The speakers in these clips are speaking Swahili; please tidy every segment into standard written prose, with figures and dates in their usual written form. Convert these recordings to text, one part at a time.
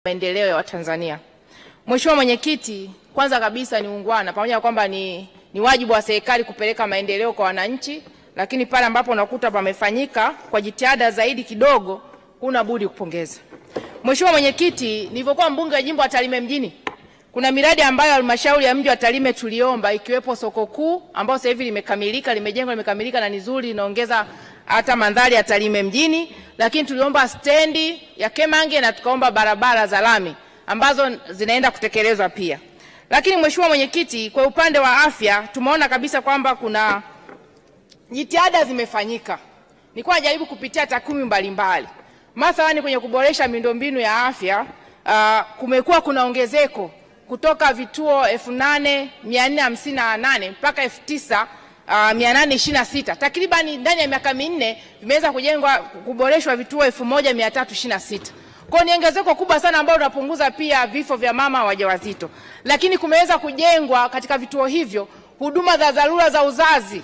maendeleo ya Watanzania. Mheshimiwa Mwenyekiti, kwanza kabisa ni ungwana, pamoja na kwamba ni wajibu wa serikali kupeleka maendeleo kwa wananchi, lakini pale ambapo unakuta pamefanyika kwa jitihada zaidi kidogo, huna budi kupongeza. Mheshimiwa Mwenyekiti, nilivyokuwa mbunge wa jimbo la Tarime mjini, kuna miradi ambayo halmashauri ya mji wa Tarime tuliomba, ikiwepo soko kuu ambao sasa hivi limekamilika, limejengwa, limekamilika na ni nzuri, inaongeza hata mandhari ya Tarime mjini, lakini tuliomba stendi ya Kemange na tukaomba barabara za lami ambazo zinaenda kutekelezwa pia. Lakini Mheshimiwa Mwenyekiti, kwa upande wa afya tumeona kabisa kwamba kuna jitihada zimefanyika. Nilikuwa najaribu kupitia takwimu mbalimbali. Mathalani kwenye kuboresha miundombinu ya afya, kumekuwa kuna ongezeko kutoka vituo 8,458 mpaka 9,826. Takriban ndani ya miaka minne vimeweza kujengwa kuboreshwa vituo 1,326. Kwa ni ongezeko kubwa sana ambalo unapunguza pia vifo vya mama wajawazito. Lakini kumeweza kujengwa katika vituo hivyo huduma za dharura za uzazi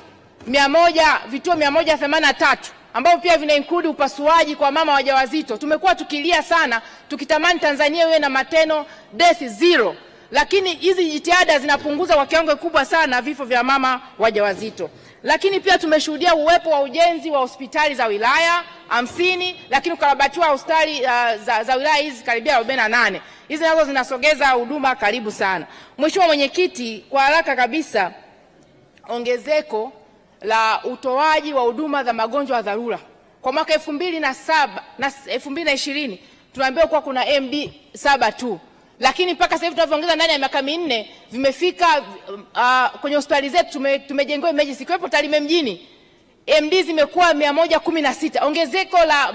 vituo 183 ambao pia vina include upasuaji kwa mama wajawazito. Tumekuwa tukilia sana tukitamani Tanzania iwe na maternal death zero, lakini hizi jitihada zinapunguza kwa kiwango kikubwa sana vifo vya mama wajawazito. Lakini pia tumeshuhudia uwepo wa ujenzi wa hospitali za wilaya 50, lakini ukarabatiwa hospitali za wilaya hizi karibia 48. Hizi nazo zinasogeza huduma karibu sana. Mheshimiwa Mwenyekiti, kwa haraka kabisa, ongezeko la utoaji wa huduma za magonjwa ya dharura kwa mwaka 2007 na 2020 tunaambiwa kuwa kuna MD 7 tu, lakini mpaka sasa hivi tunavyoongeza ndani ya miaka minne vimefika kwenye hospitali zetu tumejengewa emergency. Kwa Tarime mjini MD zimekuwa 116. Ongezeko la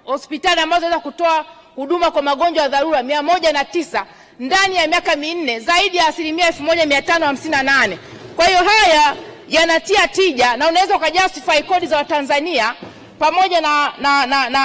hospitali ambazo zinaweza kutoa huduma kwa magonjwa ya dharura 109 ndani ya miaka minne, zaidi ya 1558. Kwa hiyo haya yanatia tija na unaweza ukajustify kodi za Watanzania pamoja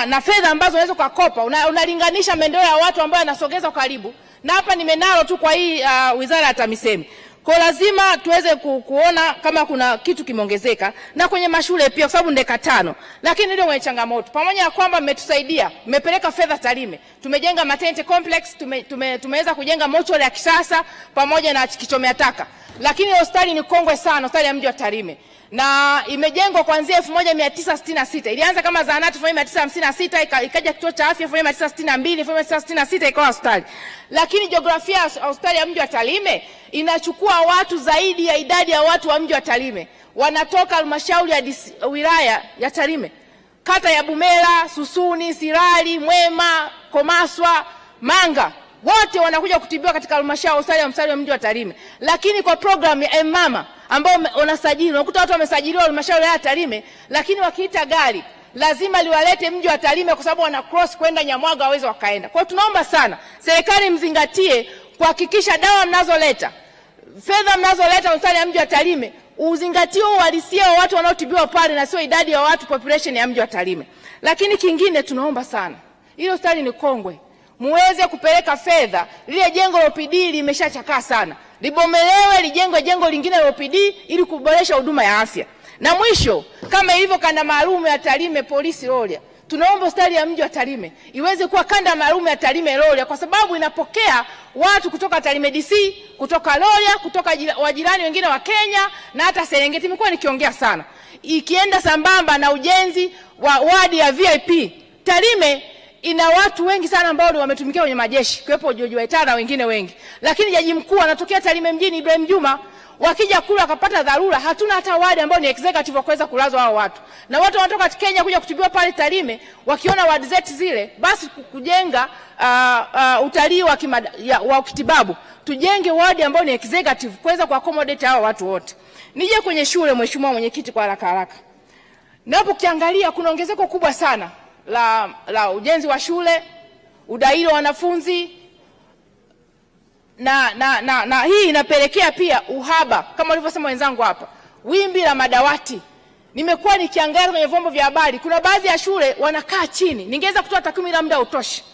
na fedha ambazo unaweza kukopa. Unalinganisha maendeleo ya watu ambao yanasogeza karibu. Na hapa nimenalo tu kwa hii Wizara ya TAMISEMI. Kwa lazima tuweze kuona kama kuna kitu kimeongezeka, na kwenye mashule pia kwa sababu ndeka 5. Lakini ndio mwenye changamoto. Pamoja na kwamba mmetusaidia, mmepeleka fedha Tarime. Tumejenga maternity complex, tumeweza kujenga mortuary ya kisasa pamoja na kichomea taka. Lakini hospitali ni kongwe sana, hospitali ya mji wa Tarime. Na imejengwa kuanzia 1966. Ilianza kama zahanati 1956, ikaja kituo cha afya 1962, 1966 ikawa hospitali. Lakini jiografia ya hospitali ya mji wa Tarime inachukua watu zaidi ya idadi ya watu wa mji wa Tarime. Wanatoka halmashauri ya wilaya ya Tarime, kata ya Bumera, Susuni, Sirari, Mwema, Komaswa, Manga, wote wanakuja kutibiwa katika halmashauri ya mji wa Tarime. Lakini kwa program ya mama ambao wanasajili, unakuta watu wamesajiliwa halmashauri ya Tarime, lakini wakiita gari lazima liwalete mji wa Tarime kwa sababu wana cross kwenda Nyamwaga waweze wakaenda. Kwa tunaomba sana serikali mzingatie kuhakikisha dawa mnazoleta, fedha mnazoleta hospitali ya mji wa Tarime, uzingatie uhalisia wa watu wanaotibiwa pale na sio idadi ya watu, population ya mji wa Tarime. Lakini kingine tunaomba sana, ile hospitali ni kongwe, muweze kupeleka fedha. Lile jengo la OPD limeshachakaa sana, libomelewe, lijengwe jengo lingine la OPD ili kuboresha huduma ya afya. Na mwisho, kama ilivyo kanda maalum ya Tarime Polisi Rorya, tunaomba hospitali ya mji wa Tarime iweze kuwa kanda maalum ya Tarime Rorya, kwa sababu inapokea watu kutoka Tarime DC, kutoka Rorya, kutoka wajirani wengine wa Kenya na hata Serengeti. Imekuwa nikiongea sana, ikienda sambamba na ujenzi wa wadi ya VIP. Tarime ina watu wengi sana ambao wametumikia kwenye majeshi, kuwepo George Waitara na wengine wengi. Lakini jaji mkuu anatokea Tarime mjini, Ibrahim Juma, wakija kula wakapata dharura, hatuna hata wadi ambao ni executive wa kuweza kulazwa hao watu. Na watu wanatoka Kenya kuja kutibiwa pale Tarime, wakiona wadi zetu zile, basi kujenga utalii wa kitibabu, tujenge wadi ambao ni executive kuweza kuaccommodate hao watu wote. Nije kwenye shule, Mheshimiwa Mwenyekiti, kwa haraka. Napo kiangalia kuna ongezeko kubwa sana la ujenzi wa shule, udahili wa wanafunzi, na hii inapelekea pia uhaba kama walivyosema wenzangu hapa, wimbi la madawati. Nimekuwa nikiangalia kwenye vyombo vya habari, kuna baadhi ya shule wanakaa chini. Ningeweza kutoa takwimu ila muda utoshi.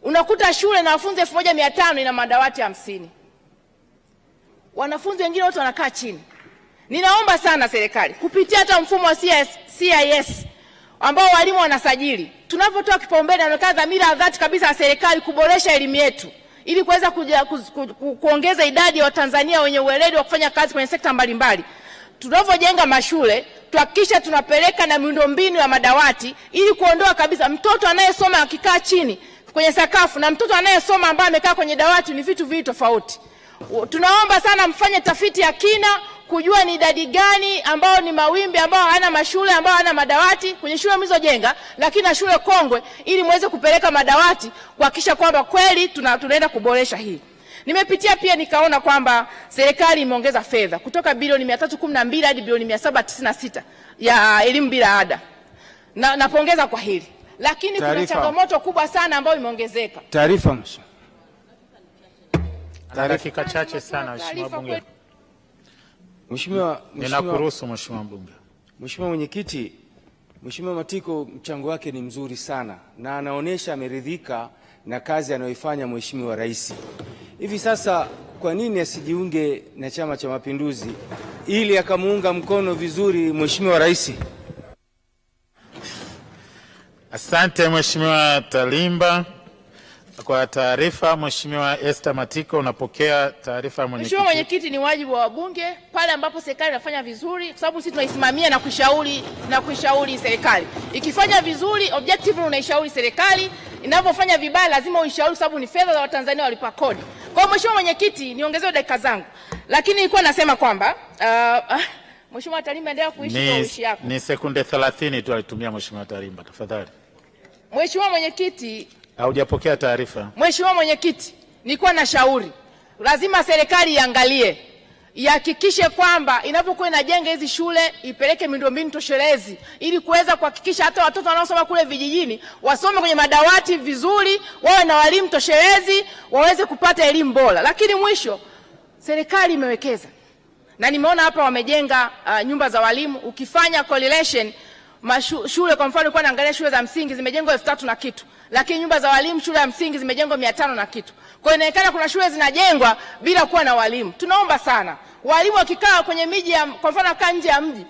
Unakuta shule na wanafunzi 1500 ina madawati 50. Wanafunzi wengine wote wanakaa chini. Ninaomba sana serikali kupitia hata mfumo wa CIS ambao walimu wanasajili, tunavyotoa kipaumbele inaonekana dhamira ya dhati kabisa ya serikali kuboresha elimu yetu ili kuweza kuongeza idadi ya Watanzania wenye ueledi wa kufanya kazi kwenye sekta mbalimbali. Tunavyojenga mashule, tuhakikisha tunapeleka na miundombinu ya madawati ili kuondoa kabisa mtoto anayesoma akikaa chini kwenye sakafu na mtoto anayesoma ambaye amekaa kwenye dawati ni vitu viwili tofauti. Tunaomba sana mfanye tafiti ya kina kujua ni idadi gani ambao ni mawimbi ambao hana mashule ambao hana madawati kwenye shule mlizojenga, lakini na shule kongwe, ili muweze kupeleka madawati kuhakikisha kwamba kweli tunaenda kuboresha hii. Nimepitia pia nikaona kwamba serikali imeongeza fedha kutoka bilioni 312 hadi bilioni 796 ya elimu bila ada. Napongeza kwa hili. Lakini kuna changamoto kubwa sana ambayo imeongezeka. Taarifa. Dakika chache sana Mheshimiwa Bunge. Ninakuruhusu Mheshimiwa Bunge. Mheshimiwa Mwenyekiti, Mheshimiwa Matiko mchango wake ni mzuri sana na anaonesha ameridhika na kazi anayoifanya Mheshimiwa Rais. Hivi sasa kwa nini asijiunge na Chama cha Mapinduzi ili akamuunga mkono vizuri Mheshimiwa Rais? Asante Mheshimiwa Talimba kwa taarifa. Mheshimiwa Esther Matiko, unapokea taarifa ya mwenyekiti. Mheshimiwa Mwenyekiti, ni wajibu wa wabunge pale ambapo serikali inafanya vizuri, kwa sababu sisi tunaisimamia na kuishauri serikali. Ikifanya vizuri, objective unaishauri serikali, inavyofanya vibaya lazima uishauri, sababu ni fedha za Watanzania walipa kodi. Kwa hiyo Mheshimiwa Mwenyekiti, niongezewe dakika zangu. Lakini nilikuwa nasema kwamba Mheshimiwa Talimba, endelea kuishi kwa uishi yako. Ni sekunde 30 tu alitumia Mheshimiwa Talimba, tafadhali. Mheshimiwa Mwenyekiti, haujapokea taarifa. Mheshimiwa Mwenyekiti, nilikuwa na shauri lazima serikali iangalie, ihakikishe kwamba inapokuwa inajenga hizi shule ipeleke miundombinu toshelezi ili kuweza kuhakikisha hata watoto wanaosoma kule vijijini wasome kwenye madawati vizuri, wawe na walimu toshelezi, waweze kupata elimu bora. Lakini mwisho serikali imewekeza. Na nimeona hapa wamejenga nyumba za walimu. Ukifanya correlation shule kwa mfano, kwa naangalia shule za msingi zimejengwa 3000 na kitu, lakini nyumba za walimu shule ya msingi zimejengwa 500 na kitu. Kwa hiyo inaonekana kuna shule zinajengwa bila kuwa na walimu. Tunaomba sana walimu wakikaa kwenye miji kwa mfano kaa nje ya mji,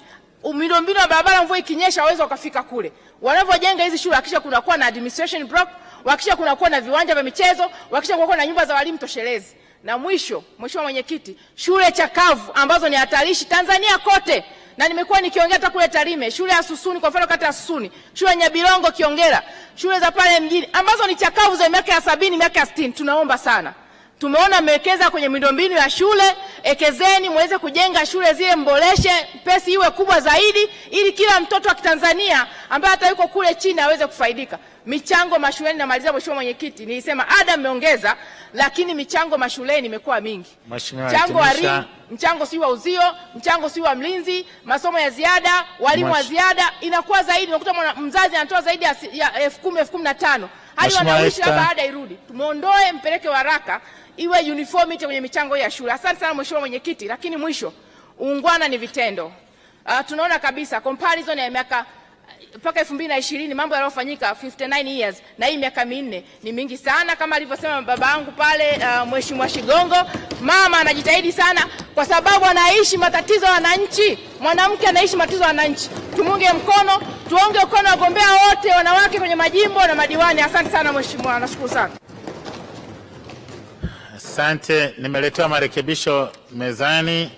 miundombinu ya barabara mvua ikinyesha waweze wakafika kule. Wanavyojenga hizi shule hakikisha kuna kuwa na administration block, hakikisha kuna kuwa na viwanja vya michezo, hakikisha kuna kuwa na nyumba za walimu toshelezi. Na mwisho, Mheshimiwa Mwenyekiti, shule chakavu ambazo ni hatarishi Tanzania kote, na nimekuwa nikiongea hata kule Tarime, shule ya Susuni kwa mfano, kata ya Susuni, shule ya Nyabirongo Kiongera, shule za pale mjini ambazo ni chakavu za miaka ya 70, miaka ya 60. Tunaomba sana, tumeona mmewekeza kwenye miundombinu ya shule, ekezeni muweze kujenga shule zile, mboreshe, pesa iwe kubwa zaidi ili kila mtoto wa Kitanzania ambaye hata yuko kule chini aweze kufaidika. Michango mashuleni, na malizia Mheshimiwa Mwenyekiti, nilisema ada mmeongeza, lakini michango mashuleni imekuwa mingi. Mchango wa RIM, mchango si wa uzio, mchango si wa mlinzi, masomo ya ziada, walimu wa ziada inakuwa zaidi. Unakuta mzazi anatoa zaidi ya 10,000, 15,000. Hadi wanaishi baada irudi. Tumuondoe, mpeleke haraka, iwe uniformity kwenye michango ya shule. Asante sana Mheshimiwa Mwenyekiti. Lakini mwisho, uungwana ni vitendo. Tunaona kabisa comparison ya miaka mpaka 2020 mambo yaliyofanyika 59 years na hii miaka 4 ni mingi sana. Kama alivyosema baba yangu pale Mheshimiwa Shigongo, mama anajitahidi sana kwa sababu anaishi matatizo ya wananchi. Mwanamke anaishi matatizo ya wananchi. Tumunge mkono, tuonge mkono wagombea wote wanawake kwenye majimbo na madiwani. Asante sana Mheshimiwa, nashukuru sana. Asante, nimeletewa marekebisho mezani.